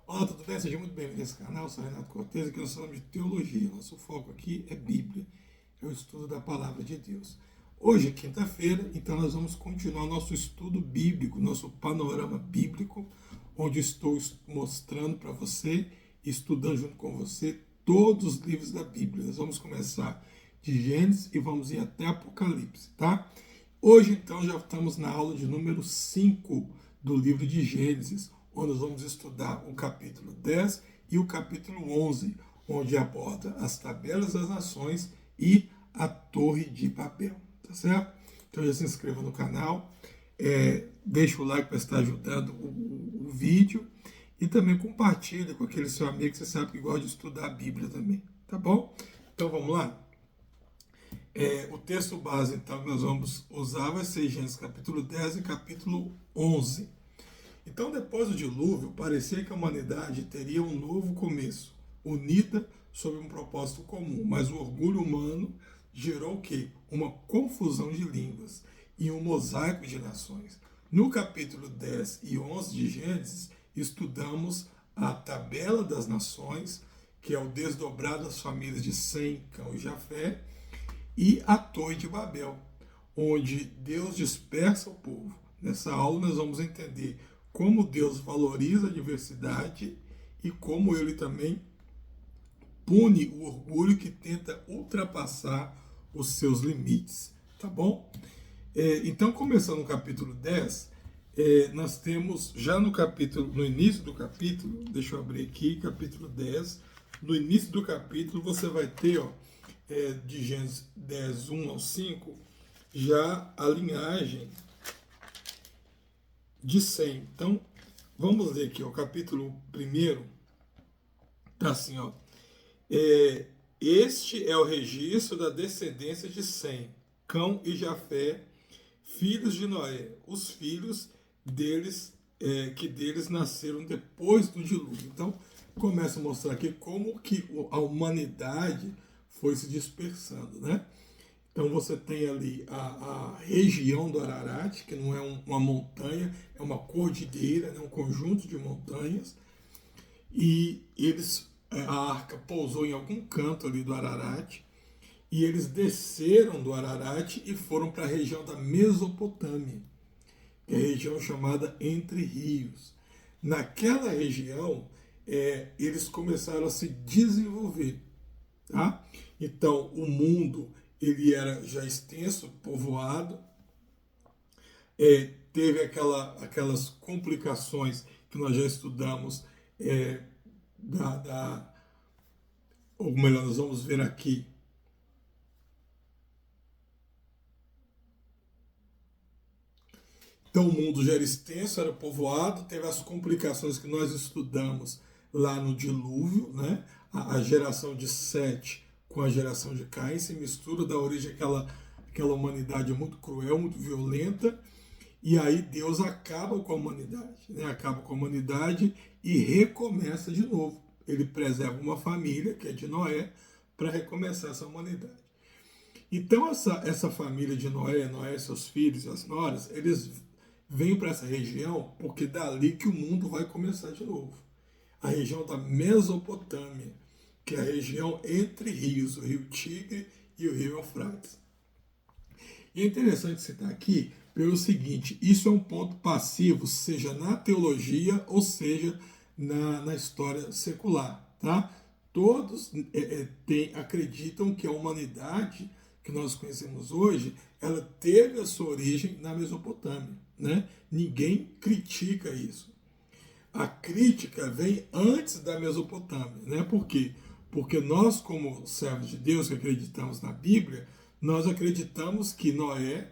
Olá, tudo bem? Seja muito bem-vindo a esse canal. Eu sou Renato Cortes, aqui nós falamos de teologia. Nosso foco aqui é Bíblia, é o estudo da Palavra de Deus. Hoje é quinta-feira, então nós vamos continuar nosso estudo bíblico, nosso panorama bíblico, onde estou mostrando para você, estudando junto com você, todos os livros da Bíblia. Nós vamos começar de Gênesis e vamos ir até Apocalipse, tá? Hoje, então, já estamos na aula de número 5 do livro de Gênesis, onde nós vamos estudar o capítulo 10 e o capítulo 11, onde aborda as tabelas das nações e a Torre de Babel, tá certo? Então já se inscreva no canal, deixa o like para estar ajudando o vídeo e também compartilha com aquele seu amigo que você sabe que gosta de estudar a Bíblia também, tá bom? Então vamos lá? O texto base então, que nós vamos usar vai ser Gênesis capítulo 10 e capítulo 11. Então, depois do dilúvio, parecia que a humanidade teria um novo começo, unida sob um propósito comum, mas o orgulho humano gerou o quê? Uma confusão de línguas e um mosaico de nações. No capítulo 10 e 11 de Gênesis, estudamos a tabela das nações, que é o desdobrado das famílias de Sem, Cão e Jafé, e a Torre de Babel, onde Deus dispersa o povo. Nessa aula nós vamos entender como Deus valoriza a diversidade e como ele também pune o orgulho que tenta ultrapassar os seus limites, tá bom? Então, começando no capítulo 10, nós temos já no início do capítulo, deixa eu abrir aqui, capítulo 10, no início do capítulo você vai ter, de Gênesis 10, 1 ao 5, já a linhagem de Sem. Então, vamos ler aqui, o capítulo 1, tá assim, ó. Este é o registro da descendência de Sem, Cão e Jafé, filhos de Noé, os filhos deles, que deles nasceram depois do dilúvio. Então, começa a mostrar aqui como que a humanidade foi se dispersando, né? Então você tem ali a região do Ararat, que não é uma montanha, é uma cordilheira, né, um conjunto de montanhas, e a arca pousou em algum canto ali do Ararat, e eles desceram do Ararat e foram para a região da Mesopotâmia, que é a região chamada Entre Rios. Naquela região, eles começaram a se desenvolver, tá? Então, o mundo ele era já extenso, povoado, teve aquelas complicações que nós já estudamos, ou melhor, nós vamos ver aqui. Então, o mundo já era extenso, era povoado, teve as complicações que nós estudamos lá no dilúvio, né? A geração de Sete com a geração de Caim se mistura, dá origem àquela humanidade muito cruel, muito violenta, e aí Deus acaba com a humanidade, né? Acaba com a humanidade e recomeça de novo. Ele preserva uma família, que é de Noé, para recomeçar essa humanidade. Então essa família de Noé, seus filhos e as noras, eles vêm para essa região porque é dali que o mundo vai começar de novo. A região da Mesopotâmia, que é a região entre rios, o rio Tigre e o rio Eufrates. E é interessante citar aqui pelo seguinte, isso é um ponto passivo, seja na teologia ou seja na história secular, tá? Todos acreditam que a humanidade que nós conhecemos hoje, ela teve a sua origem na Mesopotâmia, né? Ninguém critica isso. A crítica vem antes da Mesopotâmia, né? Por quê? Porque nós, como servos de Deus que acreditamos na Bíblia, nós acreditamos que Noé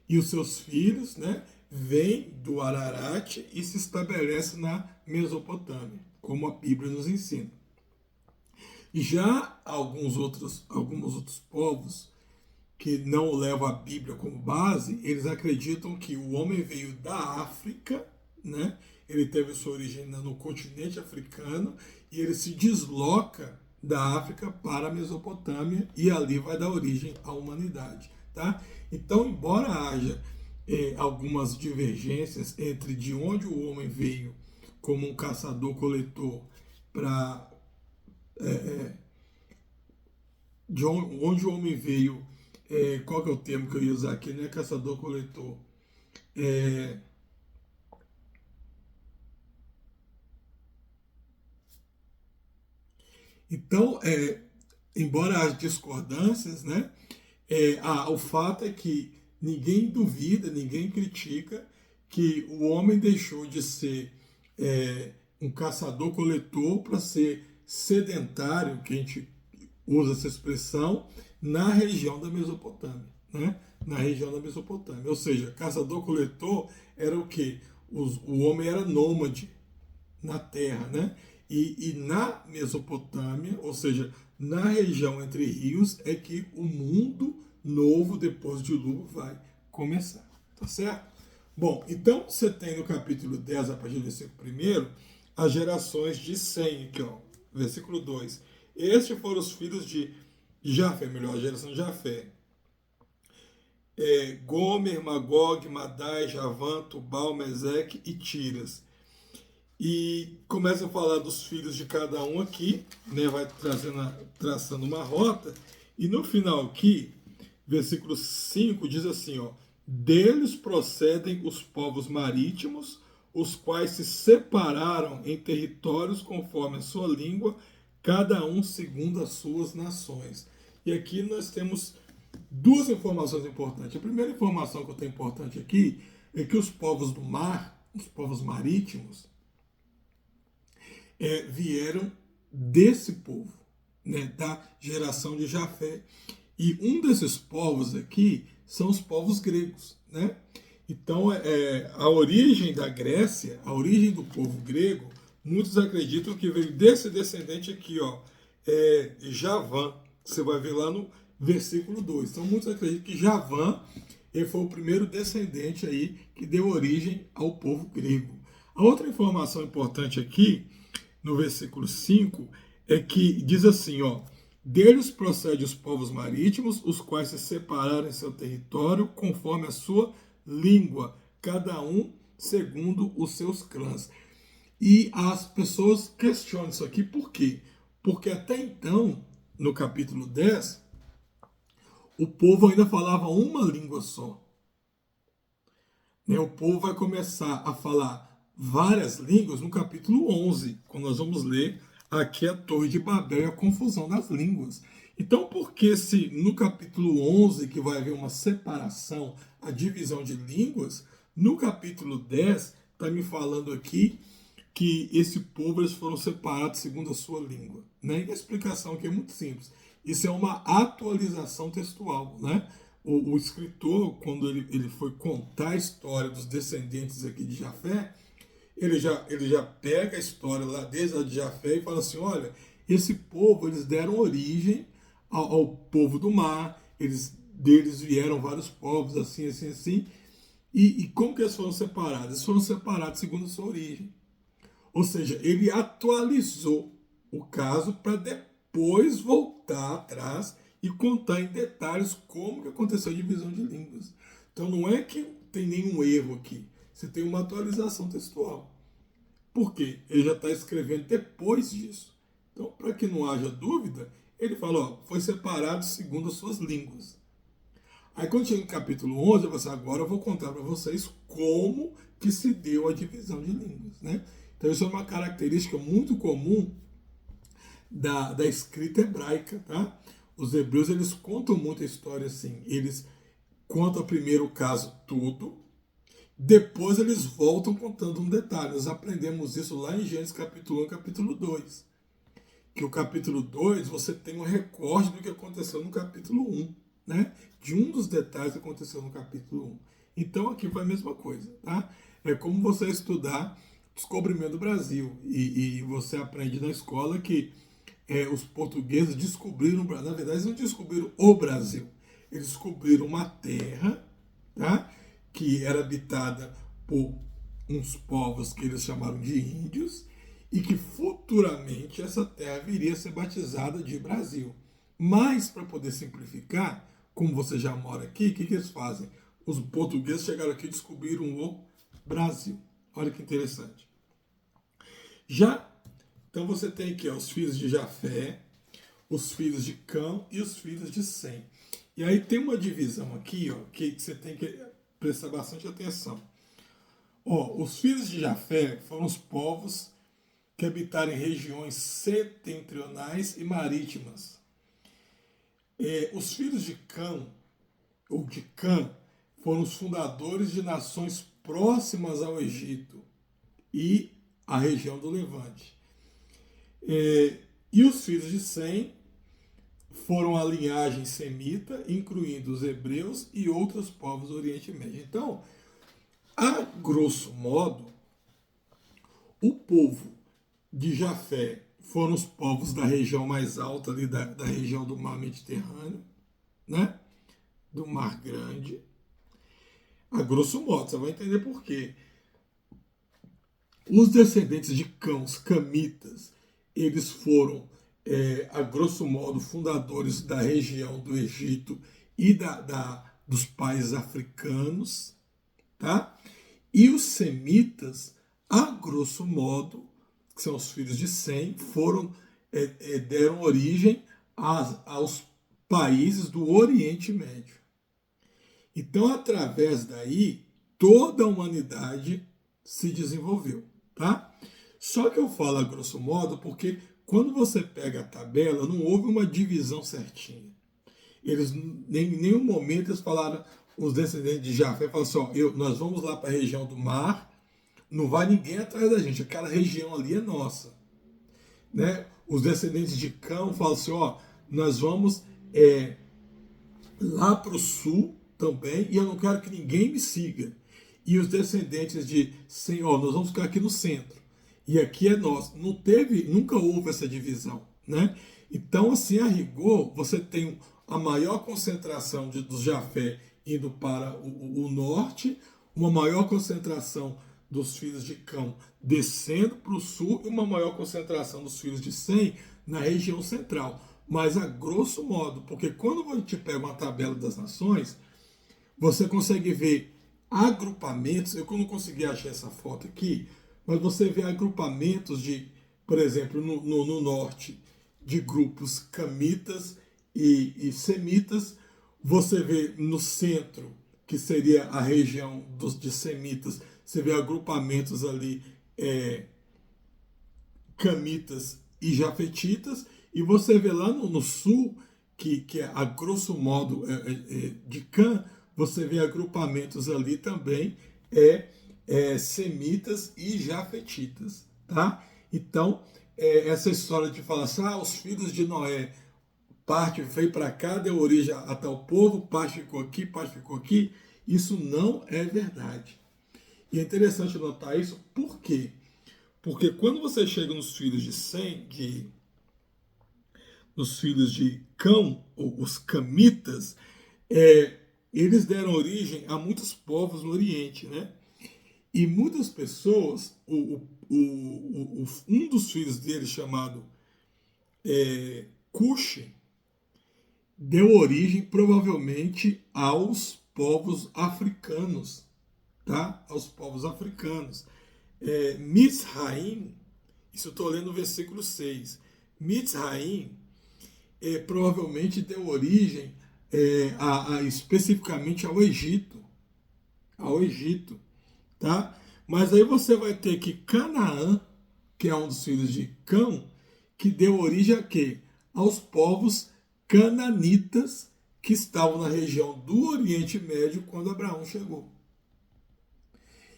e os seus filhos, né, vêm do Ararat e se estabelecem na Mesopotâmia, como a Bíblia nos ensina. E já alguns outros povos que não levam a Bíblia como base, eles acreditam que o homem veio da África, né? Ele teve sua origem no continente africano e ele se desloca da África para a Mesopotâmia e ali vai dar origem à humanidade, tá? Então, embora haja algumas divergências entre de onde o homem veio como um caçador-coletor para de onde o homem veio, qual que é o termo que eu ia usar aqui, não é caçador-coletor, então, embora as discordâncias, né, o fato é que ninguém duvida, ninguém critica que o homem deixou de ser um caçador-coletor para ser sedentário, que a gente usa essa expressão, na região da Mesopotâmia, né? Na região da Mesopotâmia. Ou seja, caçador-coletor era o quê? O homem era nômade na terra, né? E na Mesopotâmia, ou seja, na região entre rios, é que o mundo novo, depois de Lugo, vai começar. Tá certo? Bom, então você tem no capítulo 10, a partir do versículo 1, as gerações de Sem, aqui, ó, versículo 2. Estes foram os filhos de Jafé, melhor, a geração de Jafé. Gomer, Magog, Madai, Javã, Tubal, Meseque e Tiras. E começa a falar dos filhos de cada um aqui, né, vai traçando uma rota, e no final aqui, versículo 5 diz assim, ó, deles procedem os povos marítimos, os quais se separaram em territórios conforme a sua língua, cada um segundo as suas nações. E aqui nós temos duas informações importantes. A primeira informação que eu tenho importante aqui é que os povos do mar, os povos marítimos, vieram desse povo, né, da geração de Jafé. E um desses povos aqui são os povos gregos, né? Então, a origem da Grécia, a origem do povo grego, muitos acreditam que veio desse descendente aqui, ó, Javã. Você vai ver lá no versículo 2. Então, muitos acreditam que Javã ele foi o primeiro descendente aí que deu origem ao povo grego. A outra informação importante aqui, no versículo 5, é que diz assim, ó, deles procede os povos marítimos, os quais se separaram em seu território conforme a sua língua, cada um segundo os seus clãs. E as pessoas questionam isso aqui, por quê? Porque até então, no capítulo 10, o povo ainda falava uma língua só. O povo vai começar a falar várias línguas no capítulo 11, quando nós vamos ler aqui a Torre de Babel e a confusão das línguas. Então, por que se no capítulo 11, que vai haver uma separação, a divisão de línguas, no capítulo 10 está me falando aqui que esse povo eles foram separados segundo a sua língua, né? E a explicação aqui é muito simples. Isso é uma atualização textual, né? O escritor, quando ele foi contar a história dos descendentes aqui de Jafé, ele já pega a história lá desde a de Jafé e fala assim, olha, esse povo, eles deram origem ao povo do mar, deles vieram vários povos, assim, assim, assim, e como que eles foram separados? Eles foram separados segundo a sua origem. Ou seja, ele atualizou o caso para depois voltar atrás e contar em detalhes como que aconteceu a divisão de línguas. Então não é que tem nenhum erro aqui. Você tem uma atualização textual. Por quê? Ele já está escrevendo depois disso. Então, para que não haja dúvida, ele fala, ó, foi separado segundo as suas línguas. Aí quando chega no capítulo 11, eu falo assim, agora eu vou contar para vocês como que se deu a divisão de línguas, né? Então isso é uma característica muito comum da escrita hebraica, tá? Os hebreus, eles contam muita história assim. Eles contam primeiro o caso todo, depois eles voltam contando um detalhe. Nós aprendemos isso lá em Gênesis capítulo 1 e capítulo 2. Que o capítulo 2 você tem um recorte do que aconteceu no capítulo 1, né? De um dos detalhes que aconteceu no capítulo 1. Então aqui foi a mesma coisa, tá? É como você estudar descobrimento do Brasil e você aprende na escola que os portugueses descobriram o Brasil. Na verdade, eles não descobriram o Brasil. Eles descobriram uma terra, tá? Que era habitada por uns povos que eles chamaram de índios e que futuramente essa terra viria a ser batizada de Brasil. Mas, para poder simplificar, como você já mora aqui, o que eles fazem? Os portugueses chegaram aqui e descobriram o Brasil. Olha que interessante. Já, então você tem aqui ó, os filhos de Jafé, os filhos de Cã e os filhos de Sem. E aí tem uma divisão aqui, ó, que você tem que prestar bastante atenção. Ó, os filhos de Jafé foram os povos que habitaram em regiões setentrionais e marítimas. Os filhos de Cã, ou de Cã, foram os fundadores de nações próximas ao Egito e à região do Levante. E os filhos de Sem foram a linhagem semita, incluindo os hebreus e outros povos do Oriente Médio. Então, a grosso modo, o povo de Jafé foram os povos da região mais alta ali da região do mar Mediterrâneo, né? Do Mar Grande. A grosso modo, você vai entender por quê. Os descendentes de Cã, os camitas, eles foram, a grosso modo, fundadores da região do Egito e dos países africanos, tá? E os semitas, a grosso modo, que são os filhos de Sem, deram origem aos países do Oriente Médio. Então, através daí, toda a humanidade se desenvolveu, tá? Só que eu falo a grosso modo porque quando você pega a tabela, não houve uma divisão certinha. Eles, em nenhum momento, eles falaram, os descendentes de Jafé falaram assim, ó, nós vamos lá para a região do mar, não vai ninguém atrás da gente, aquela região ali é nossa. Né? Os descendentes de Cã falam assim, ó, nós vamos lá para o sul também, e eu não quero que ninguém me siga. E os descendentes de Sem, ó, nós vamos ficar aqui no centro. E aqui é nosso. Nunca houve essa divisão, né? Então, assim, a rigor, você tem a maior concentração dos Jafé indo para o norte, uma maior concentração dos filhos de Cã descendo para o sul e uma maior concentração dos filhos de Sem na região central. Mas a grosso modo, porque quando a gente pega uma tabela das nações, você consegue ver agrupamentos, eu não consegui achar essa foto aqui, mas você vê agrupamentos de, por exemplo, no norte, de grupos camitas e semitas, você vê no centro, que seria a região de semitas, você vê agrupamentos ali camitas e jafetitas, e você vê lá no sul, que é a grosso modo de Cã, você vê agrupamentos ali também semitas e jafetitas, tá? Então, essa história de falar assim, os filhos de Noé, parte veio para cá, deu origem a tal povo, parte ficou aqui, isso não é verdade. E é interessante notar isso, por quê? Porque quando você chega nos filhos de Sem, nos filhos de Cã, os camitas, eles deram origem a muitos povos no Oriente, né? E muitas pessoas, um dos filhos dele, chamado Cuxi, deu origem provavelmente aos povos africanos, tá? Aos povos africanos. Mitzraim, isso eu estou lendo o versículo 6. Mitzraim provavelmente deu origem especificamente ao Egito. Ao Egito, tá? Mas aí você vai ter que Canaã, que é um dos filhos de Cã, que deu origem a quê? Aos povos cananitas que estavam na região do Oriente Médio quando Abraão chegou.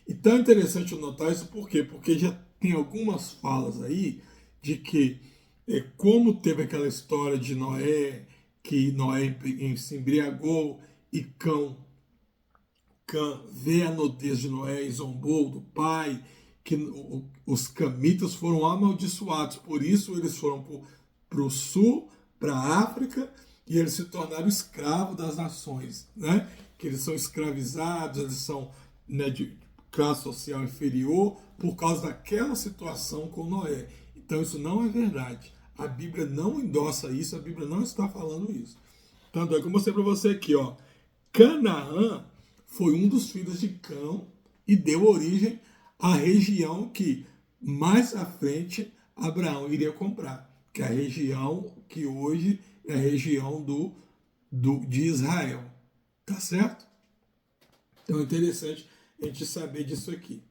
Então é interessante notar isso por quê? Porque já tem algumas falas aí de que como teve aquela história de Noé, que Noé se embriagou e Cã vê a nudez de Noé e zombou do pai, que os camitas foram amaldiçoados, por isso eles foram para o sul, para a África, e eles se tornaram escravos das nações, né? Que eles são escravizados, eles são, né, de classe social inferior por causa daquela situação com Noé. Então isso não é verdade. A Bíblia não endossa isso, a Bíblia não está falando isso. Tanto é que eu mostrei para você aqui, ó. Canaã foi um dos filhos de Cã e deu origem à região que mais à frente Abraão iria comprar, que é a região que hoje é a região de Israel. Tá certo? Então é interessante a gente saber disso aqui.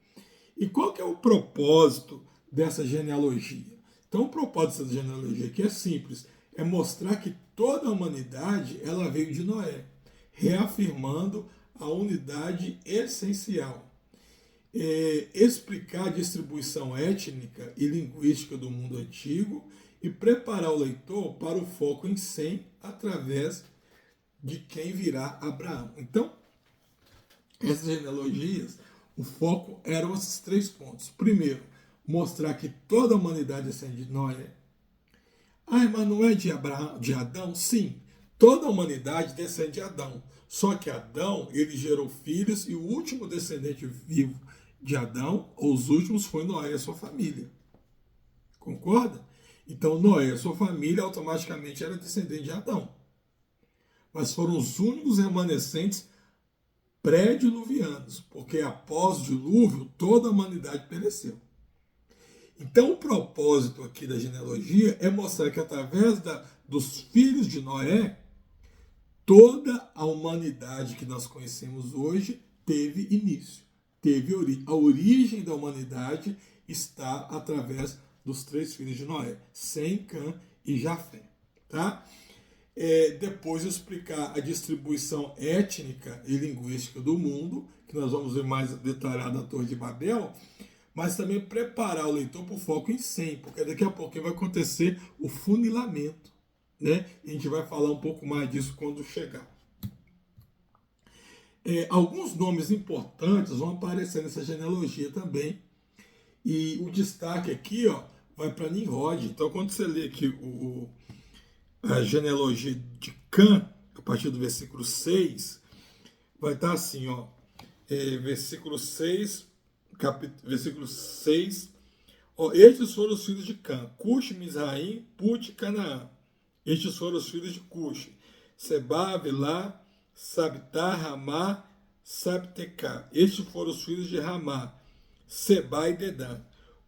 E qual que é o propósito dessa genealogia? Então o propósito dessa genealogia aqui é simples, é mostrar que toda a humanidade ela veio de Noé, reafirmando a unidade essencial. Explicar a distribuição étnica e linguística do mundo antigo e preparar o leitor para o foco em Sem através de quem virá Abraão. Então, essas genealogias, o foco eram esses 3 pontos. Primeiro, mostrar que toda a humanidade descende de Noé. Mas não é de Abraão, de Adão? Sim, toda a humanidade descende de Adão. Só que Adão, ele gerou filhos e o último descendente vivo de Adão, ou os últimos, foi Noé e a sua família. Concorda? Então Noé e a sua família automaticamente era descendente de Adão. Mas foram os únicos remanescentes pré-diluvianos, porque após o dilúvio toda a humanidade pereceu. Então o propósito aqui da genealogia é mostrar que através dos filhos de Noé, toda a humanidade que nós conhecemos hoje teve início, teve a origem da humanidade está através dos 3 filhos de Noé, Sem, Cã e Jafé. Tá? Depois eu explicar a distribuição étnica e linguística do mundo, que nós vamos ver mais detalhado na Torre de Babel, mas também preparar o leitor para o foco em Sem, porque daqui a pouco vai acontecer o funilamento, né? A gente vai falar um pouco mais disso quando chegar. Alguns nomes importantes vão aparecer nessa genealogia também, e o destaque aqui vai para Nimrod. Então quando você lê aqui a genealogia de Cã, a partir do versículo 6, vai estar assim, versículo 6, versículo 6, estes foram os filhos de Cã, Cush, Mizraim, Put e Canaã. Estes foram os filhos de Cush, Seba, Vilá, Sabitá, Ramá, Sabtecá. Estes foram os filhos de Ramá, Seba e Dedã.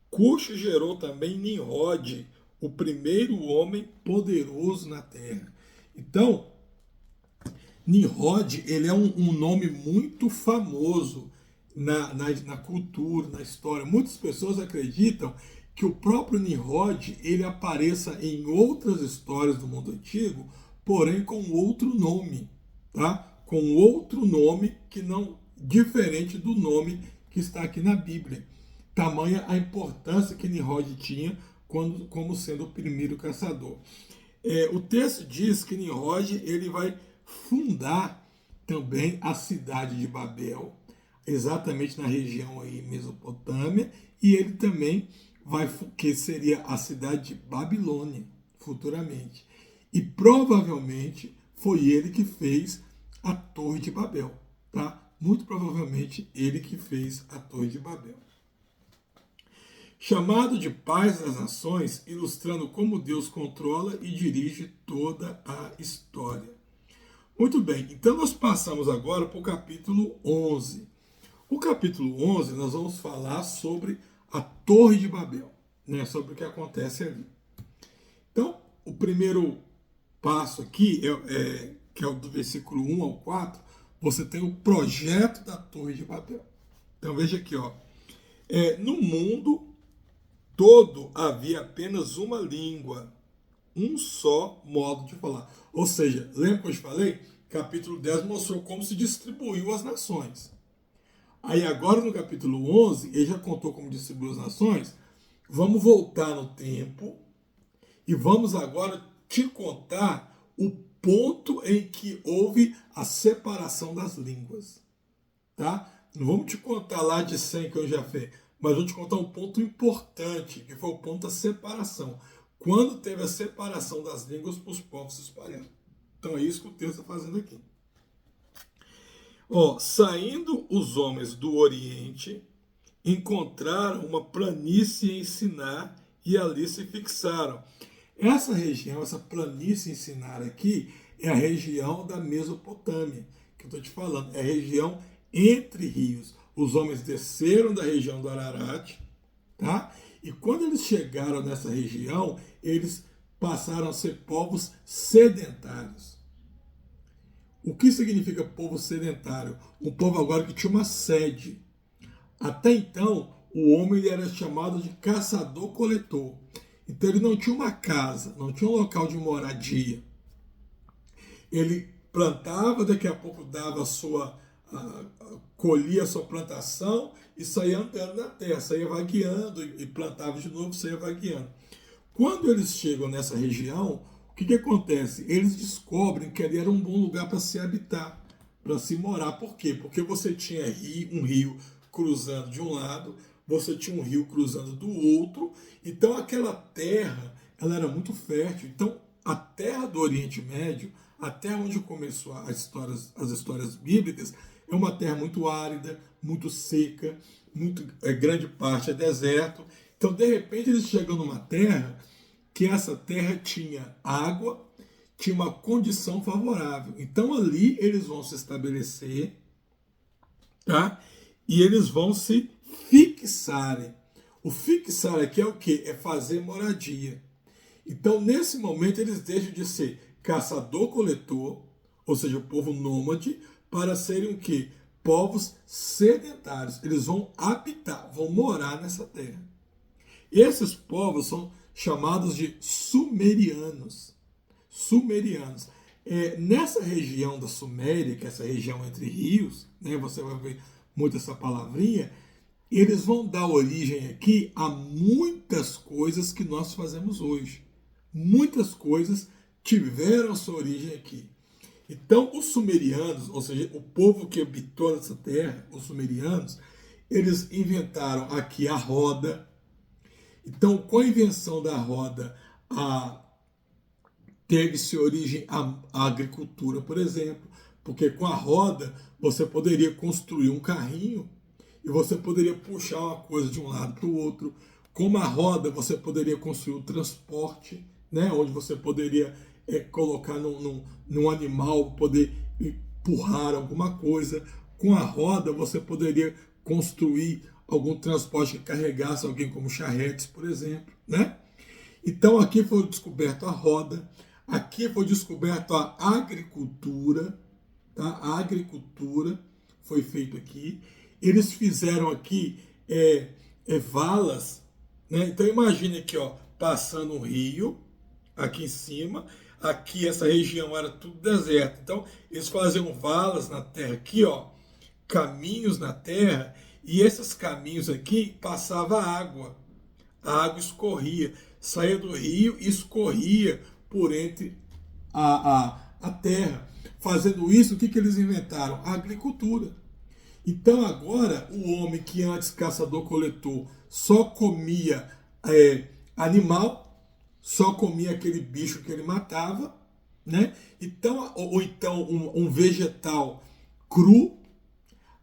Cush gerou também Nimrod, o primeiro homem poderoso na terra. Então, Nimrod, ele é um nome muito famoso na cultura, na história. Muitas pessoas acreditam que o próprio Nimrod ele apareça em outras histórias do mundo antigo, porém com outro nome, tá? Com outro nome que não diferente do nome que está aqui na Bíblia. Tamanha a importância que Nimrod tinha como sendo o primeiro caçador. O texto diz que Nimrod ele vai fundar também a cidade de Babel, exatamente na região aí Mesopotâmia, e ele também que seria a cidade de Babilônia, futuramente. E provavelmente foi ele que fez a Torre de Babel, tá? Muito provavelmente ele que fez a Torre de Babel. Chamado de Paz das Nações, ilustrando como Deus controla e dirige toda a história. Muito bem, então nós passamos agora para o capítulo 11. O capítulo 11 nós vamos falar sobre a Torre de Babel, né, sobre o que acontece ali. Então, o primeiro passo aqui, que é o do versículo 1 ao 4, você tem o projeto da Torre de Babel. Então veja aqui, no mundo todo havia apenas uma língua, um só modo de falar. Ou seja, lembra que eu te falei? Capítulo 10 mostrou como se distribuiu as nações. Aí agora no capítulo 11, ele já contou como distribuiu as nações. Vamos voltar no tempo e vamos agora te contar o ponto em que houve a separação das línguas. Tá? Não vamos te contar lá de 100 que eu já fiz, mas vou te contar um ponto importante, que foi o ponto da separação. Quando teve a separação das línguas para os povos se espalhando. Então é isso que o texto está fazendo aqui. Saindo os homens do Oriente, encontraram uma planície em Siná e ali se fixaram. Essa região, essa planície em Siná aqui, é a região da Mesopotâmia, que eu estou te falando. É a região entre rios. Os homens desceram da região do Ararat, tá? E quando eles chegaram nessa região, eles passaram a ser povos sedentários. O que significa povo sedentário? Um povo agora que tinha uma sede. Até então, o homem ele era chamado de caçador-coletor. Então ele não tinha uma casa, não tinha um local de moradia. Ele plantava, daqui a pouco dava colhia a sua plantação e saía andando na terra, saía vagueando e plantava de novo, saía vagueando. Quando eles chegam nessa região, o que acontece? Eles descobrem que ali era um bom lugar para se habitar, para se morar. Por quê? Porque você tinha um rio cruzando de um lado, você tinha um rio cruzando do outro, então aquela terra ela era muito fértil. Então a terra do Oriente Médio, até onde começou as histórias bíblicas, é uma terra muito árida, muito seca, grande parte é deserto. Então, de repente, eles chegam numa terra que essa terra tinha água, tinha uma condição favorável. Então, ali eles vão se estabelecer, tá? E eles vão se fixarem. O fixar aqui é o quê? É fazer moradia. Então, nesse momento, eles deixam de ser caçador-coletor, ou seja, o povo nômade, para serem o quê? Povos sedentários. Eles vão habitar, vão morar nessa terra. Esses povos são chamados de sumerianos. Sumerianos. Nessa região da Suméria, que é essa região entre rios, né, você vai ver muito essa palavrinha, eles vão dar origem aqui a muitas coisas que nós fazemos hoje. Muitas coisas tiveram sua origem aqui. Então, os sumerianos, ou seja, o povo que habitou nessa terra, os sumerianos, eles inventaram aqui a roda. Então, com a invenção da roda, teve-se origem a agricultura, por exemplo, porque com a roda você poderia construir um carrinho e você poderia puxar uma coisa de um lado para o outro. Com uma roda você poderia construir o transporte, né, onde você poderia colocar num animal, poder empurrar alguma coisa. Com a roda você poderia construir algum transporte que carregasse alguém, como charretes, por exemplo, né? Então aqui foi descoberto a roda, aqui foi descoberto a agricultura, tá? A agricultura foi feito aqui. Eles fizeram aqui valas, né? Então imagine aqui, ó, passando um rio aqui em cima. Aqui essa região era tudo deserto. Então eles faziam valas na terra aqui, ó, caminhos na terra, e esses caminhos aqui passava água. A água escorria, saía do rio e escorria por entre a terra. Fazendo isso, o que eles inventaram? A agricultura. Então agora o homem que antes caçador-coletor só comia animal, só comia aquele bicho que ele matava, né? Então, ou então um vegetal cru.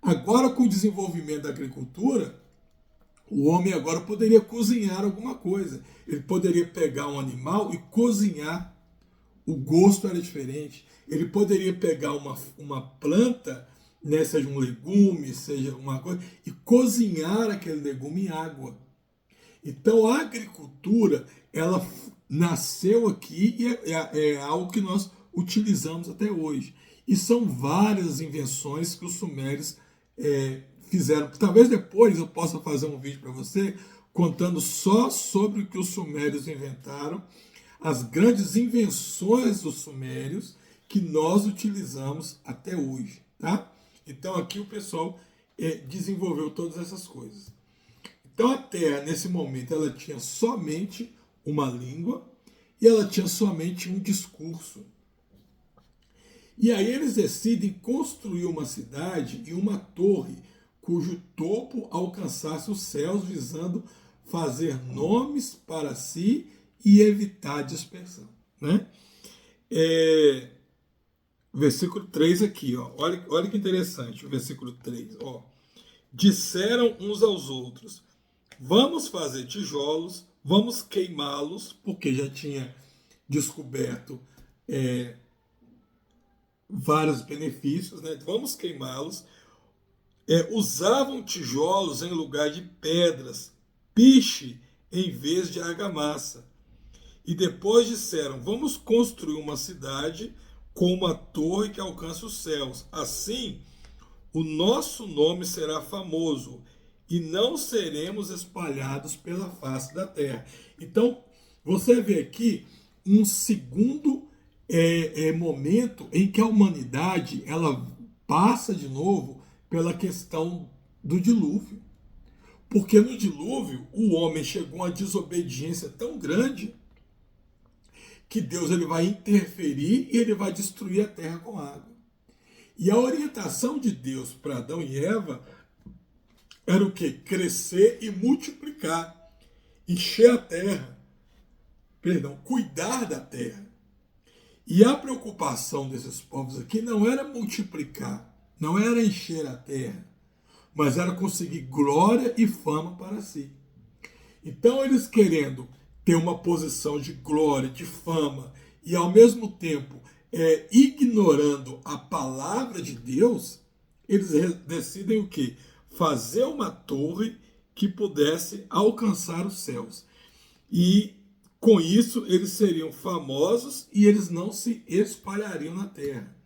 Agora, com o desenvolvimento da agricultura, o homem agora poderia cozinhar alguma coisa. Ele poderia pegar um animal e cozinhar. O gosto era diferente. Ele poderia pegar uma planta, né, seja um legume, seja uma coisa, e cozinhar aquele legume em água. Então a agricultura, ela nasceu aqui e é algo que nós utilizamos até hoje. E são várias invenções que os sumérios fizeram. Talvez depois eu possa fazer um vídeo para você contando só sobre o que os sumérios inventaram, as grandes invenções dos sumérios que nós utilizamos até hoje, tá? Então aqui o pessoal desenvolveu todas essas coisas. Então a Terra, nesse momento, ela tinha somente uma língua e ela tinha somente um discurso. E aí eles decidem construir uma cidade e uma torre cujo topo alcançasse os céus, visando fazer nomes para si e evitar dispersão, né? Versículo 3 aqui, ó. Olha que interessante o versículo 3. Ó. Disseram uns aos outros: vamos fazer tijolos, vamos queimá-los, porque já tinha descoberto vários benefícios, né? Vamos queimá-los. Usavam tijolos em lugar de pedras, piche em vez de argamassa. E depois disseram: vamos construir uma cidade com uma torre que alcance os céus. Assim, o nosso nome será famoso e não seremos espalhados pela face da terra. Então, você vê aqui um segundo momento em que a humanidade ela passa de novo pela questão do dilúvio. Porque no dilúvio o homem chegou a uma desobediência tão grande que Deus ele vai interferir e ele vai destruir a terra com água. E a orientação de Deus para Adão e Eva era o quê? Crescer e multiplicar, encher a terra, cuidar da terra. E a preocupação desses povos aqui não era multiplicar, não era encher a terra, mas era conseguir glória e fama para si. Então eles querendo ter uma posição de glória, de fama, e ao mesmo tempo ignorando a palavra de Deus, eles decidem o quê? Fazer uma torre que pudesse alcançar os céus. E com isso eles seriam famosos e eles não se espalhariam na terra.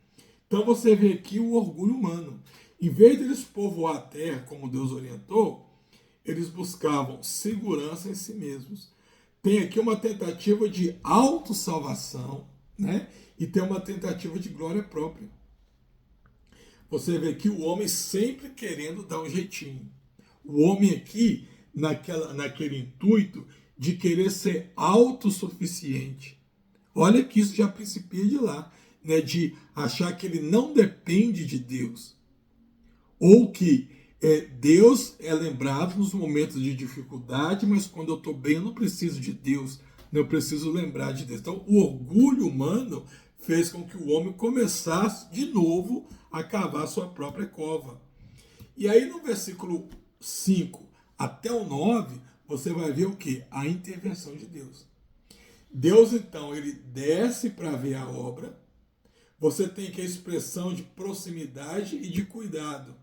Então você vê aqui o orgulho humano. Em vez de eles povoar a terra como Deus orientou, eles buscavam segurança em si mesmos. Tem aqui uma tentativa de autossalvação, né? E tem uma tentativa de glória própria. Você vê aqui o homem sempre querendo dar um jeitinho. O homem aqui, naquele intuito de querer ser autossuficiente. Olha que isso já principia de lá, né? De achar que ele não depende de Deus. Ou que Deus é lembrado nos momentos de dificuldade, mas quando eu estou bem eu não preciso de Deus, eu preciso lembrar de Deus. Então o orgulho humano fez com que o homem começasse de novo a cavar sua própria cova. E aí no versículo 5 até o 9, você vai ver o quê? A intervenção de Deus. Deus então, ele desce para ver a obra. Você tem aqui a expressão de proximidade e de cuidado.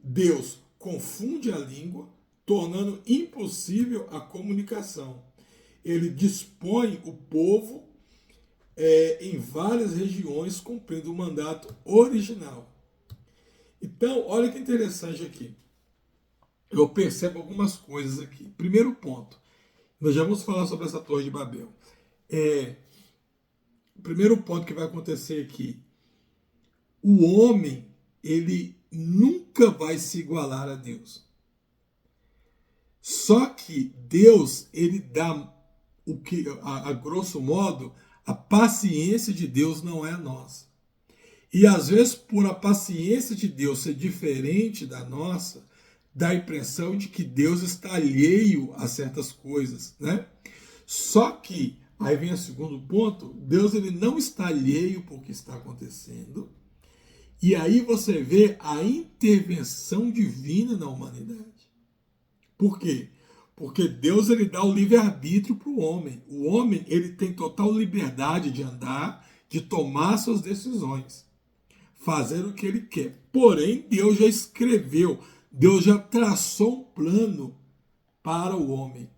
Deus confunde a língua, tornando impossível a comunicação. Ele dispõe o povo em várias regiões, cumprindo o mandato original. Então, olha que interessante aqui. Eu percebo algumas coisas aqui. Primeiro ponto, nós já vamos falar sobre essa Torre de Babel. O primeiro ponto que vai acontecer aqui, o homem, ele nunca vai se igualar a Deus. Só que Deus, ele dá o que, a grosso modo, a paciência de Deus não é a nossa. E às vezes, por a paciência de Deus ser diferente da nossa, dá a impressão de que Deus está alheio a certas coisas, né? Só que, aí vem o segundo ponto, Deus ele não está alheio por que está acontecendo. E aí você vê a intervenção divina na humanidade. Por quê? Porque Deus ele dá o livre-arbítrio para o homem. O homem ele tem total liberdade de andar, de tomar suas decisões, fazer o que ele quer. Porém, Deus já escreveu, Deus já traçou um plano para o homem.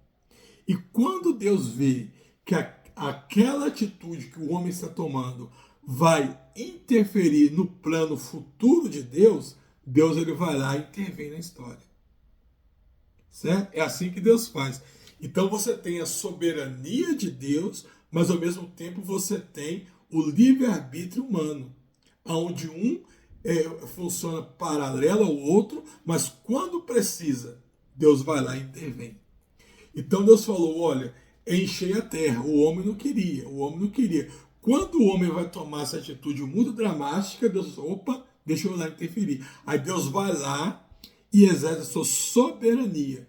E quando Deus vê que aquela atitude que o homem está tomando vai interferir no plano futuro de Deus, Deus ele vai lá e intervém na história. Certo? É assim que Deus faz. Então você tem a soberania de Deus, mas ao mesmo tempo você tem o livre-arbítrio humano, onde um funciona paralelo ao outro, mas quando precisa, Deus vai lá e intervém. Então Deus falou, olha, enchei a terra. O homem não queria. Quando o homem vai tomar essa atitude muito dramática, Deus, opa, deixa eu lá interferir. Aí Deus vai lá e exerce a sua soberania.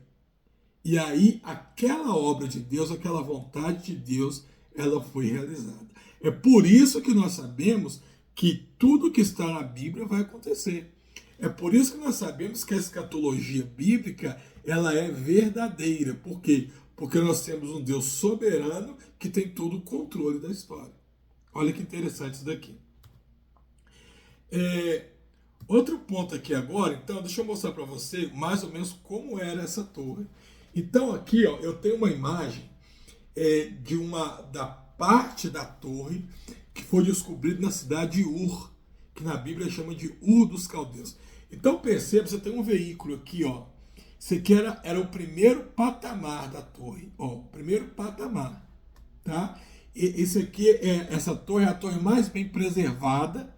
E aí aquela obra de Deus, aquela vontade de Deus, ela foi realizada. É por isso que nós sabemos que tudo que está na Bíblia vai acontecer. É por isso que nós sabemos que a escatologia bíblica ela é verdadeira. Por quê? Porque nós temos um Deus soberano que tem todo o controle da história. Olha que interessante isso daqui. Outro ponto aqui agora, então, deixa eu mostrar para você mais ou menos como era essa torre. Então aqui, ó, eu tenho uma imagem da parte da torre que foi descobrida na cidade de Ur, que na Bíblia chama de Ur dos Caldeus. Então perceba, você tem um veículo aqui, ó. Isso aqui era o primeiro patamar da torre, ó, o primeiro patamar, tá? Esse aqui essa torre é a torre mais bem preservada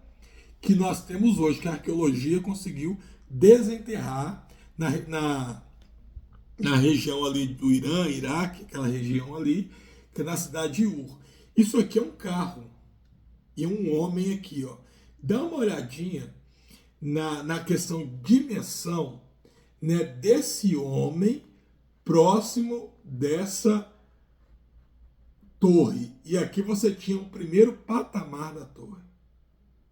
que nós temos hoje, que a arqueologia conseguiu desenterrar na região ali do Irã, Iraque, aquela região ali, que é na cidade de Ur. Isso aqui é um carro e um homem aqui, ó. Dá uma olhadinha na questão de dimensão, né, desse homem próximo dessa torre. E aqui você tinha o primeiro patamar da torre,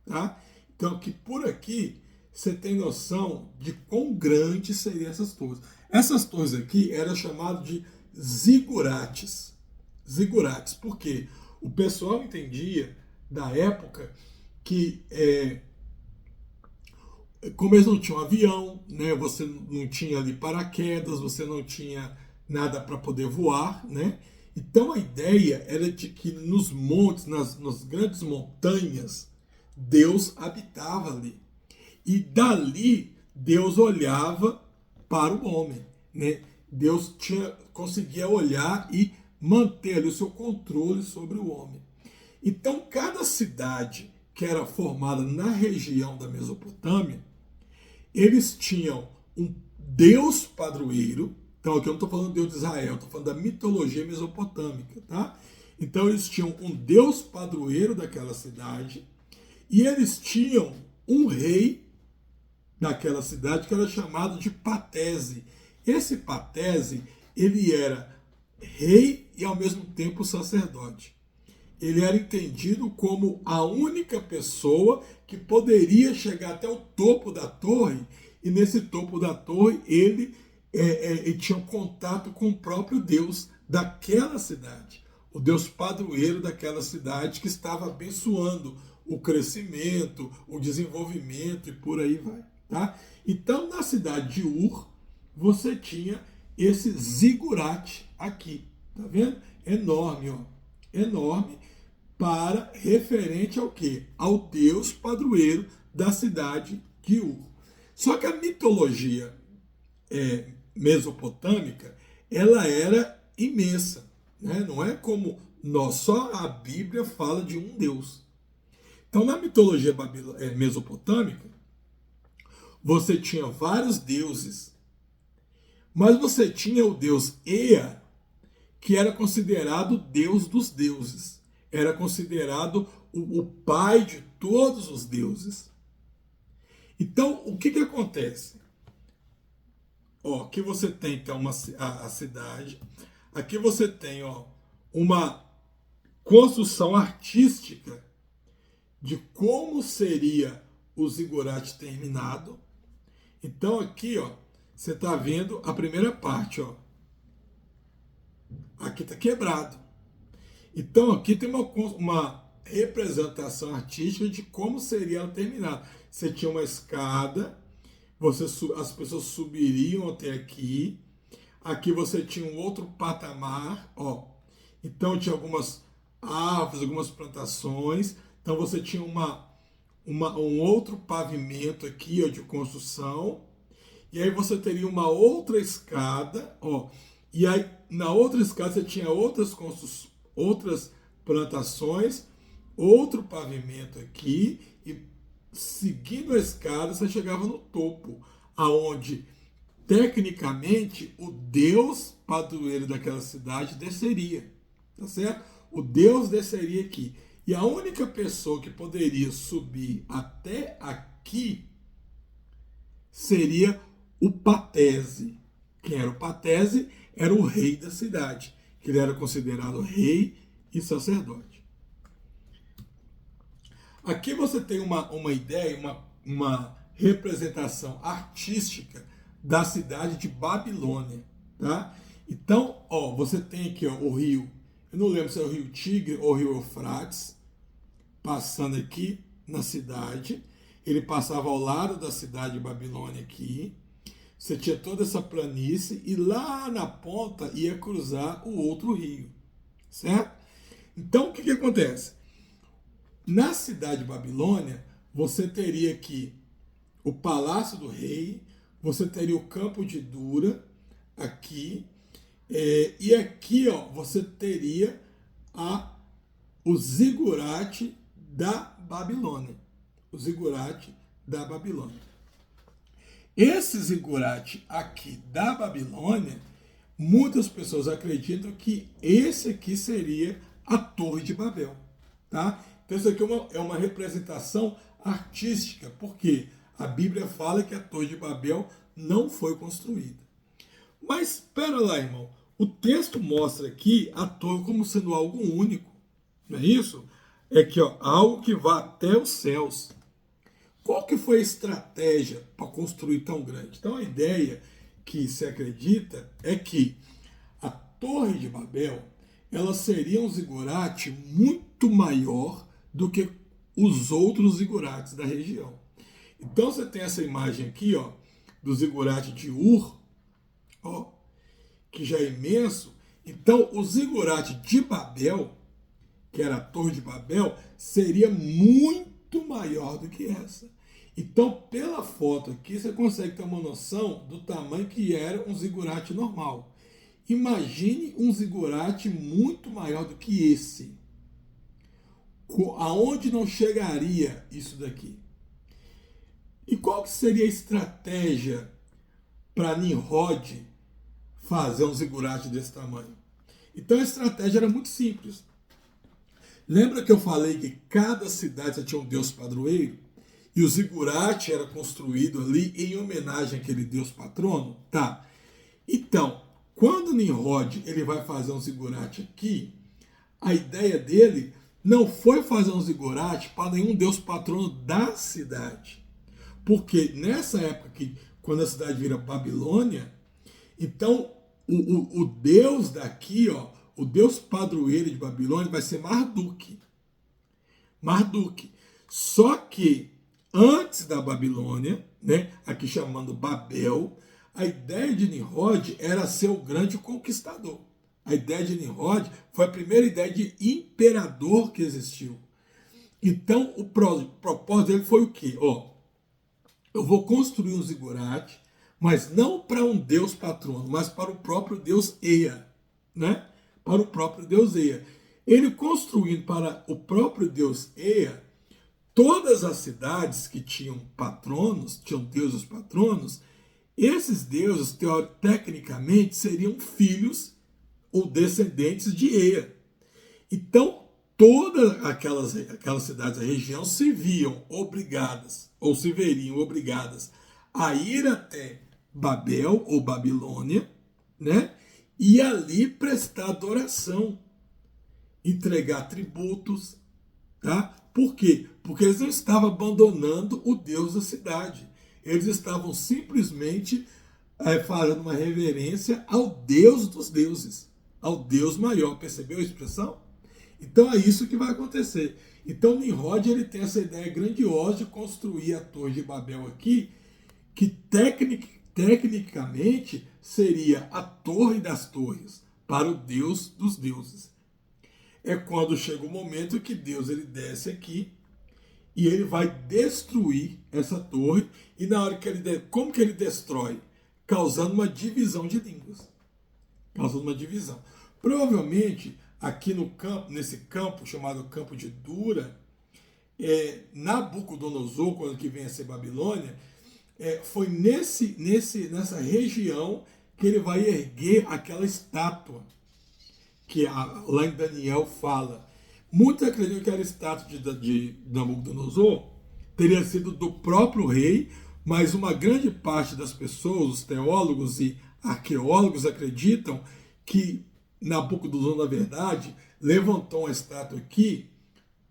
tá? Então que por aqui você tem noção de quão grandes seriam essas torres. Essas torres aqui eram chamadas de zigurates. Zigurates, porque o pessoal entendia da época que como eles não tinham avião, né, você não tinha ali paraquedas, você não tinha nada para poder voar, né? Então a ideia era de que nos montes, nas grandes montanhas, Deus habitava ali. E dali Deus olhava para o homem, né? Deus conseguia olhar e manter ali o seu controle sobre o homem. Então cada cidade que era formada na região da Mesopotâmia, eles tinham um Deus padroeiro. Então aqui eu não estou falando do Deus de Israel, estou falando da mitologia mesopotâmica, tá? Então eles tinham um Deus padroeiro daquela cidade e eles tinham um rei daquela cidade que era chamado de Patese. Esse Patese, ele era rei e ao mesmo tempo sacerdote. Ele era entendido como a única pessoa que poderia chegar até o topo da torre, e nesse topo da torre ele tinha um contato com o próprio Deus daquela cidade, o Deus padroeiro daquela cidade, que estava abençoando o crescimento, o desenvolvimento e por aí vai. Tá? Então na cidade de Ur você tinha esse zigurate aqui, tá vendo? Enorme, ó, enorme, para referente ao quê? Ao Deus padroeiro da cidade de Ur. Só que a mitologia mesopotâmica, ela era imensa, né? Não é como nós, só a Bíblia fala de um Deus. Então na mitologia mesopotâmica, você tinha vários deuses, mas você tinha o deus Ea, que era considerado o deus dos deuses. Era considerado o pai de todos os deuses. Então, o que acontece? Ó, aqui você tem então a cidade, aqui você tem, ó, uma construção artística de como seria o zigurate terminado. Então aqui, ó, você está vendo a primeira parte, ó. Aqui está quebrado. Então aqui tem uma representação artística de como seria ela terminada. Você tinha uma escada, as pessoas subiriam até aqui. Aqui você tinha um outro patamar, ó. Então tinha algumas árvores, algumas plantações. Então você tinha um outro pavimento aqui, ó, de construção. E aí você teria uma outra escada, ó. E aí na outra escada você tinha outras plantações, outro pavimento aqui, e seguindo a escada você chegava no topo, aonde tecnicamente o Deus padroeiro daquela cidade desceria, tá certo? O Deus desceria aqui. E a única pessoa que poderia subir até aqui seria o Patese. Quem era o Patese? Era o rei da cidade, que ele era considerado rei e sacerdote. Aqui você tem uma ideia, uma representação artística da cidade de Babilônia, tá? Então, ó, você tem aqui, ó, o rio, eu não lembro se é o rio Tigre ou o rio Eufrates, passando aqui na cidade. Ele passava ao lado da cidade de Babilônia aqui. Você tinha toda essa planície e lá na ponta ia cruzar o outro rio, certo? Então, o que acontece? Na cidade de Babilônia, você teria aqui o palácio do rei, você teria o campo de Dura aqui, e aqui ó, você teria o zigurate da Babilônia. O zigurate da Babilônia. Esse zigurate aqui da Babilônia, muitas pessoas acreditam que esse aqui seria a Torre de Babel. Tá? Então isso aqui é uma representação artística, porque a Bíblia fala que a Torre de Babel não foi construída. Mas espera lá, irmão. O texto mostra aqui a torre como sendo algo único. Não é isso? É que ó, algo que vai até os céus. Qual que foi a estratégia para construir tão grande? Então a ideia que se acredita é que a Torre de Babel ela seria um zigurate muito maior do que os outros zigurates da região. Então você tem essa imagem aqui, ó, do zigurate de Ur, ó, que já é imenso. Então o zigurate de Babel, que era a Torre de Babel, seria muito maior do que essa. Então, pela foto aqui, você consegue ter uma noção do tamanho que era um zigurate normal. Imagine um zigurate muito maior do que esse. Aonde não chegaria isso daqui? E qual que seria a estratégia para Nimrod fazer um zigurate desse tamanho? Então a estratégia era muito simples. Lembra que eu falei que cada cidade tinha um deus padroeiro? E o zigurate era construído ali em homenagem àquele deus patrono? Tá. Então, quando Nimrod ele vai fazer um zigurate aqui, a ideia dele não foi fazer um zigurate para nenhum deus patrono da cidade. Porque nessa época, quando a cidade vira Babilônia, então o deus daqui, ó, o deus padroeiro de Babilônia vai ser Marduk. Marduk. Só que antes da Babilônia, né, aqui chamando Babel, a ideia de Nimrod era ser o grande conquistador. A ideia de Nimrod foi a primeira ideia de imperador que existiu. Então, o propósito dele foi o quê? Ó, eu vou construir um zigurate, mas não para um deus patrono, mas para o próprio deus Ea, né? Para o próprio deus Ea. Ele construindo para o próprio deus Ea, todas as cidades que tinham patronos, tinham deuses patronos, esses deuses, tecnicamente, seriam filhos ou descendentes de Ea. Então, todas aquelas cidades da região se viam obrigadas, ou se veriam obrigadas, a ir até Babel ou Babilônia, né? E ali prestar adoração, entregar tributos, tá? Por quê? Porque eles não estavam abandonando o Deus da cidade. Eles estavam simplesmente fazendo uma reverência ao Deus dos deuses, ao Deus maior. Percebeu a expressão? Então é isso que vai acontecer. Então Nimrod ele tem essa ideia grandiosa de construir a Torre de Babel aqui, que tecnicamente seria a Torre das Torres, para o Deus dos deuses. É quando chega o momento que Deus ele desce aqui e ele vai destruir essa torre. E na hora que como que ele destrói? Causando uma divisão de línguas. Causando uma divisão. Provavelmente, aqui no campo, nesse campo chamado Campo de Dura, Nabucodonosor, quando que vem a ser Babilônia, foi nessa região que ele vai erguer aquela estátua que lá em Daniel fala. Muitos acreditam que a estátua de Nabucodonosor teria sido do próprio rei, mas uma grande parte das pessoas, os teólogos e arqueólogos, acreditam que Nabucodonosor, na verdade, levantou uma estátua aqui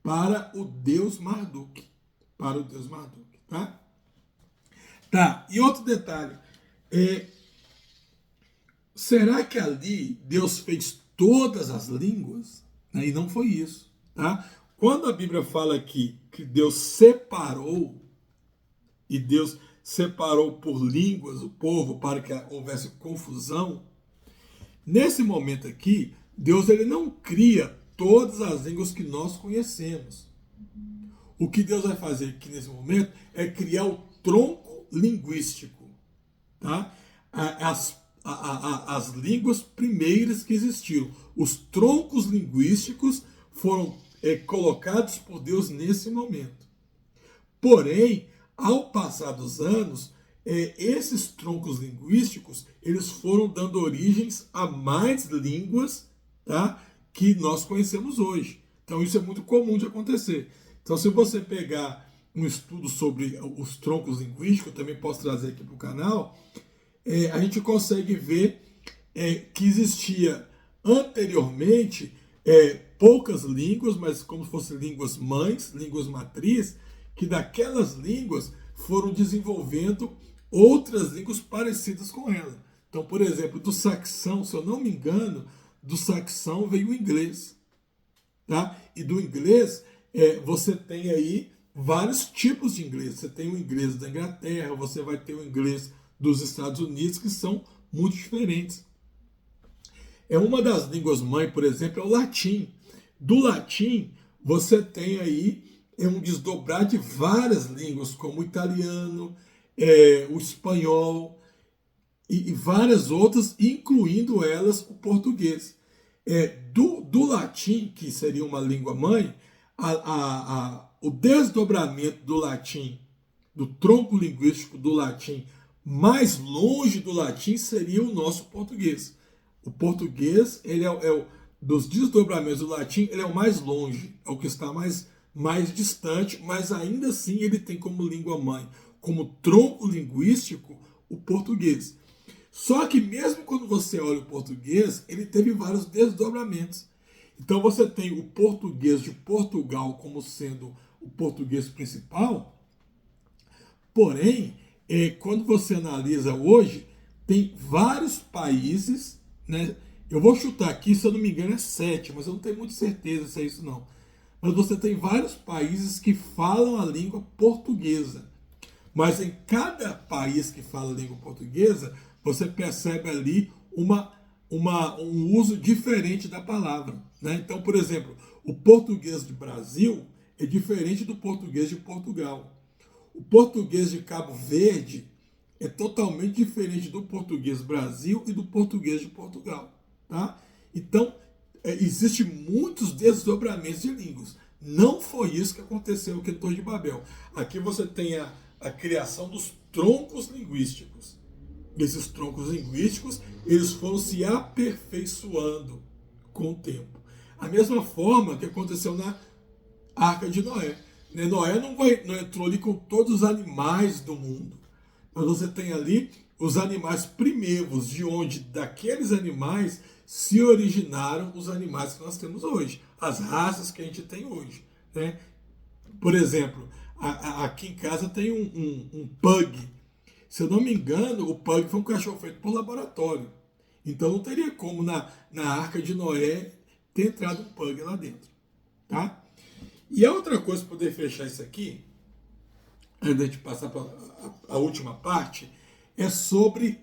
para o deus Marduk. Para o deus Marduk, tá? Tá, e outro detalhe. Será que ali Deus fez todas as línguas? E não foi isso, tá? Quando a Bíblia fala aqui que Deus separou, e Deus separou por línguas o povo para que houvesse confusão. Nesse momento aqui, Deus ele não cria todas as línguas que nós conhecemos. O que Deus vai fazer aqui nesse momento é criar o tronco linguístico, tá? As línguas primeiras que existiram. Os troncos linguísticos foram colocados por Deus nesse momento. Porém, ao passar dos anos, esses troncos linguísticos eles foram dando origens a mais línguas, tá, que nós conhecemos hoje. Então isso é muito comum de acontecer. Então se você pegar um estudo sobre os troncos linguísticos, eu também posso trazer aqui para o canal, a gente consegue ver que existia anteriormente poucas línguas, mas como se fossem línguas mães, línguas matriz, que daquelas línguas foram desenvolvendo outras línguas parecidas com ela. Então, por exemplo, do saxão, se eu não me engano, do saxão veio o inglês. Tá? E do inglês, você tem aí vários tipos de inglês. Você tem o inglês da Inglaterra, você vai ter o inglês dos Estados Unidos, que são muito diferentes. Uma das línguas mãe, por exemplo, é o latim. Do latim, você tem aí um desdobrar de várias línguas, como o italiano, o espanhol e várias outras, incluindo elas o português. Do latim, que seria uma língua mãe, o desdobramento do latim, do tronco linguístico do latim, mais longe do latim seria o nosso português. O português, ele dos desdobramentos do latim, ele é o mais longe, é o que está mais distante, mas ainda assim ele tem como língua mãe, como tronco linguístico, o português. Só que mesmo quando você olha o português, ele teve vários desdobramentos. Então você tem o português de Portugal como sendo o português principal, porém, quando você analisa hoje, tem vários países, né? Eu vou chutar aqui, se eu não me engano é 7, mas eu não tenho muita certeza se é isso não. Mas você tem vários países que falam a língua portuguesa. Mas em cada país que fala a língua portuguesa, você percebe ali um uso diferente da palavra. Né? Então, por exemplo, o português de Brasil é diferente do português de Portugal. O português de Cabo Verde é totalmente diferente do português Brasil e do português de Portugal. Tá? Então, existem muitos desdobramentos de línguas. Não foi isso que aconteceu aqui no Torre de Babel. Aqui você tem a criação dos troncos linguísticos. Esses troncos linguísticos, eles foram se aperfeiçoando com o tempo. A mesma forma que aconteceu na Arca de Noé. Noé não entrou ali com todos os animais do mundo. Mas você tem ali os animais primeiros, de onde daqueles animais se originaram os animais que nós temos hoje, as raças que a gente tem hoje. Né? Por exemplo, aqui em casa tem um pug. Se eu não me engano, o pug foi um cachorro feito por laboratório. Então não teria como na Arca de Noé ter entrado um pug lá dentro. Tá? E a outra coisa para poder fechar isso aqui, antes de a gente passar para a última parte, é sobre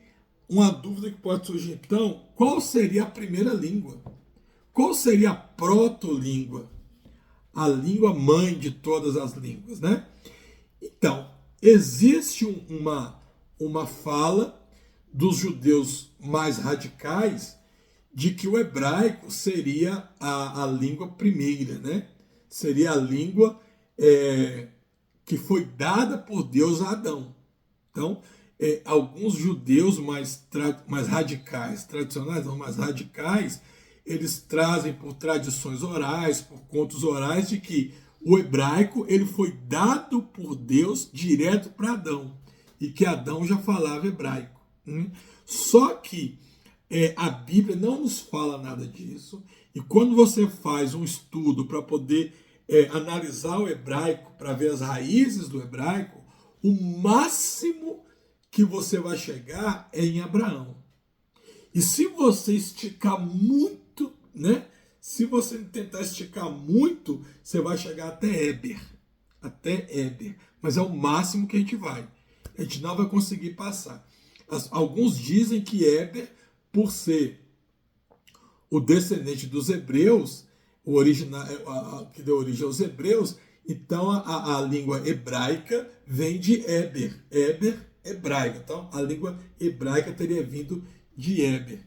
uma dúvida que pode surgir. Então, qual seria a primeira língua? Qual seria a proto-língua? A língua mãe de todas as línguas, né? Então, existe uma fala dos judeus mais radicais de que o hebraico seria a língua primeira, né? Seria a língua que foi dada por Deus a Adão. Então, alguns judeus mais radicais, tradicionais não, mais radicais, eles trazem por tradições orais, por contos orais, de que o hebraico ele foi dado por Deus direto para Adão, e que Adão já falava hebraico. Só que a Bíblia não nos fala nada disso, e quando você faz um estudo para poder analisar o hebraico, para ver as raízes do hebraico, o máximo que você vai chegar é em Abraão. E se você esticar muito, né? Se você tentar esticar muito, você vai chegar até Éber. Até Éber. Mas é o máximo que a gente vai. a gente não vai conseguir passar. Alguns dizem que Éber, por ser o descendente dos hebreus, o original, que deu origem aos hebreus, então a língua hebraica vem de Éber. Éber, hebraica. Então a língua hebraica teria vindo de Éber.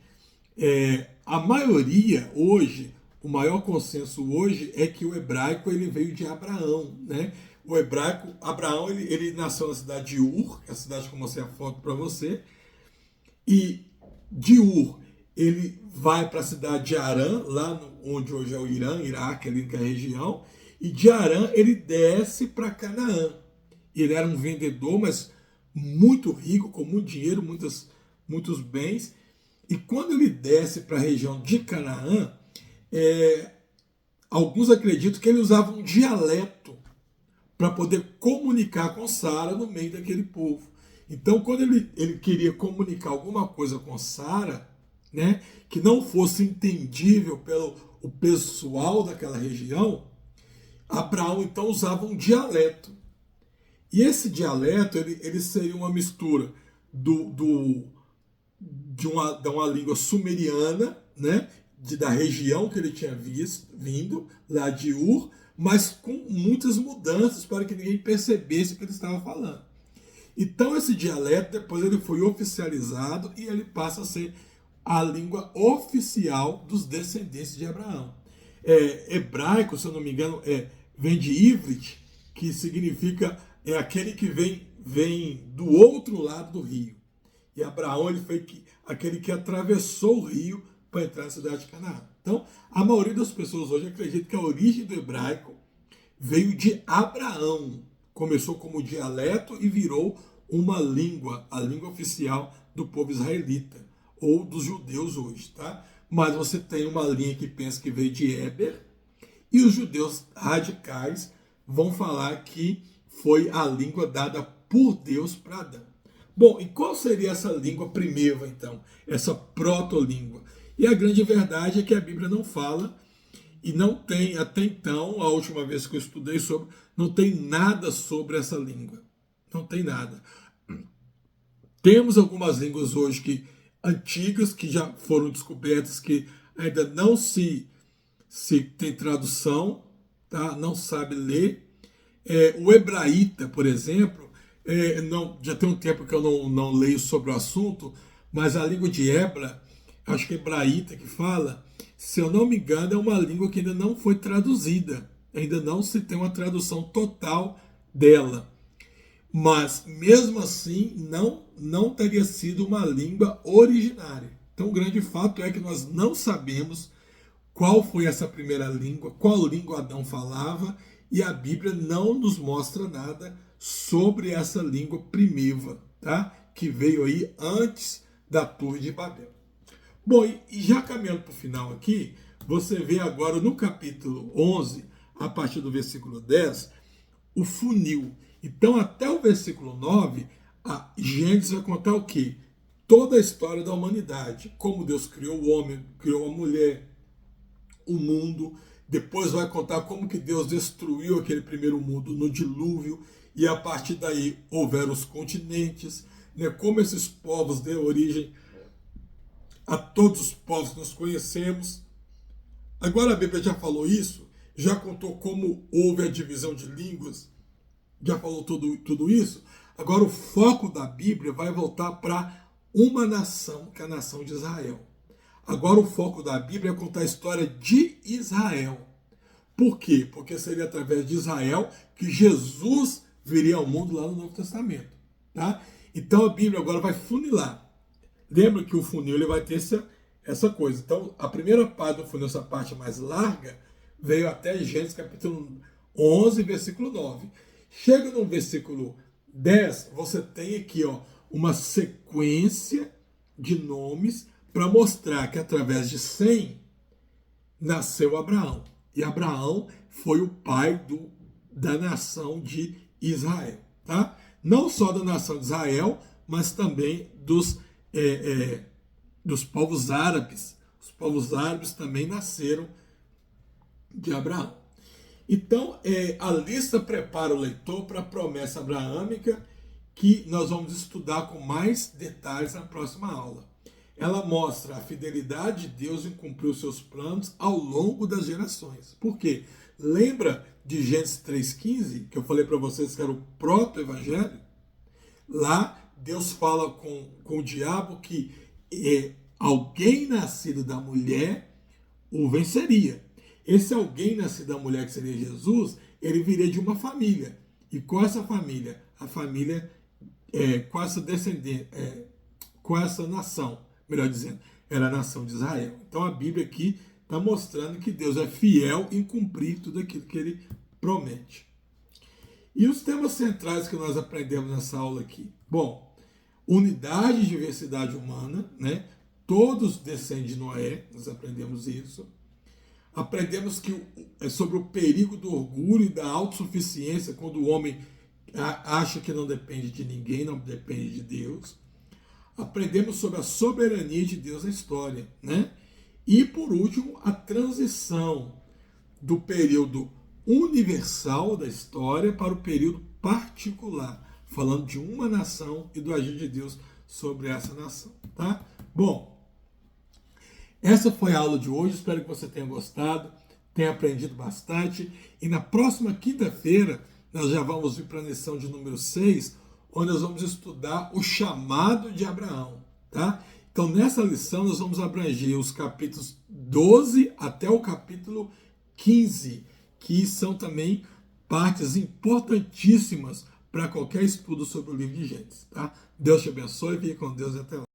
A maioria hoje, o maior consenso hoje é que o hebraico ele veio de Abraão, né? O hebraico, Abraão, ele nasceu na cidade de Ur, que é a cidade que eu mostrei a foto para você, e de Ur ele vai para a cidade de Harã, lá onde hoje é o Irã, Iraque, ali naquela região, e de Harã ele desce para Canaã. Ele era um vendedor, mas muito rico, com muito dinheiro, muitos bens, e quando ele desce para a região de Canaã, alguns acreditam que ele usava um dialeto para poder comunicar com Sara no meio daquele povo. Então, quando ele queria comunicar alguma coisa com Sara, né, que não fosse entendível pelo o pessoal daquela região, Abraão então usava um dialeto. E esse dialeto ele seria uma mistura de uma língua sumeriana, né, da região que ele tinha vindo, lá de Ur, mas com muitas mudanças para que ninguém percebesse o que ele estava falando. Então esse dialeto depois ele foi oficializado e ele passa a ser a língua oficial dos descendentes de Abraão. Hebraico, se eu não me engano, vem de Ivrit, que significa aquele que vem do outro lado do rio. E Abraão ele foi aquele que atravessou o rio para entrar na cidade de Canaã. Então, a maioria das pessoas hoje acredita que a origem do hebraico veio de Abraão. Começou como dialeto e virou uma língua, a língua oficial do povo israelita, ou dos judeus hoje, tá? Mas você tem uma linha que pensa que veio de Éber, e os judeus radicais vão falar que foi a língua dada por Deus para Adão. Bom, e qual seria essa língua primitiva, então? Essa proto-língua? E a grande verdade é que a Bíblia não fala, e não tem, até então, a última vez que eu estudei sobre, não tem nada sobre essa língua. Não tem nada. Temos algumas línguas hoje antigas que já foram descobertas, que ainda não se tem tradução, tá? Não sabe ler. O hebraíta, por exemplo, já tem um tempo que eu não leio sobre o assunto, mas a língua de Hebra, acho que é hebraíta que fala, se eu não me engano, é uma língua que ainda não foi traduzida, ainda não se tem uma tradução total dela. Mas, mesmo assim, não teria sido uma língua originária. Então, o grande fato é que nós não sabemos qual foi essa primeira língua, qual língua Adão falava, e a Bíblia não nos mostra nada sobre essa língua primitiva, tá? Que veio aí antes da Torre de Babel. Bom, e já caminhando para o final aqui, você vê agora no capítulo 11, a partir do versículo 10, o funil. Então, até o versículo 9, a Gênesis vai contar o quê? Toda a história da humanidade. Como Deus criou o homem, criou a mulher, o mundo. Depois vai contar como que Deus destruiu aquele primeiro mundo no dilúvio. E a partir daí houveram os continentes. Né? Como esses povos deu origem a todos os povos que nós conhecemos. Agora a Bíblia já falou isso, já contou como houve a divisão de línguas, já falou tudo isso. Agora o foco da Bíblia vai voltar para uma nação, que é a nação de Israel. Agora o foco da Bíblia é contar a história de Israel. Por quê? Porque seria através de Israel que Jesus viria ao mundo lá no Novo Testamento. Tá? Então a Bíblia agora vai funilar. Lembra que o funil ele vai ter essa coisa. Então, a primeira parte do funil, essa parte mais larga, veio até Gênesis capítulo 11, versículo 9. Chega no versículo 10, você tem aqui uma sequência de nomes para mostrar que através de Sem nasceu Abraão. E Abraão foi o pai da nação de Israel. Tá? Não só da nação de Israel, mas também dos povos árabes. Os povos árabes também nasceram de Abraão. Então, a lista prepara o leitor para a promessa abraâmica que nós vamos estudar com mais detalhes na próxima aula. Ela mostra a fidelidade de Deus em cumprir os seus planos ao longo das gerações. Por quê? Lembra de Gênesis 3,15, que eu falei para vocês que era o proto-evangelho? Lá, Deus fala com o diabo que alguém nascido da mulher o venceria. Esse alguém nascido da mulher, que seria Jesus, ele viria de uma família. E com essa família, a família, com essa descendente, com essa nação, melhor dizendo, era a nação de Israel. Então a Bíblia aqui está mostrando que Deus é fiel em cumprir tudo aquilo que ele promete. E os temas centrais que nós aprendemos nessa aula aqui? Bom, unidade e diversidade humana, né? Todos descendem de Noé, nós aprendemos isso. Aprendemos que sobre o perigo do orgulho e da autossuficiência, quando o homem acha que não depende de ninguém, não depende de Deus. Aprendemos sobre a soberania de Deus na história, né? E, por último, a transição do período universal da história para o período particular, falando de uma nação e do agir de Deus sobre essa nação, tá? Bom, essa foi a aula de hoje, espero que você tenha gostado, tenha aprendido bastante, e na próxima quinta-feira nós já vamos vir para a lição de número 6, onde nós vamos estudar o chamado de Abraão, tá? Então, nessa lição, nós vamos abranger os capítulos 12 até o capítulo 15, que são também partes importantíssimas para qualquer estudo sobre o livro de Gênesis, tá? Deus te abençoe, fique com Deus e até lá.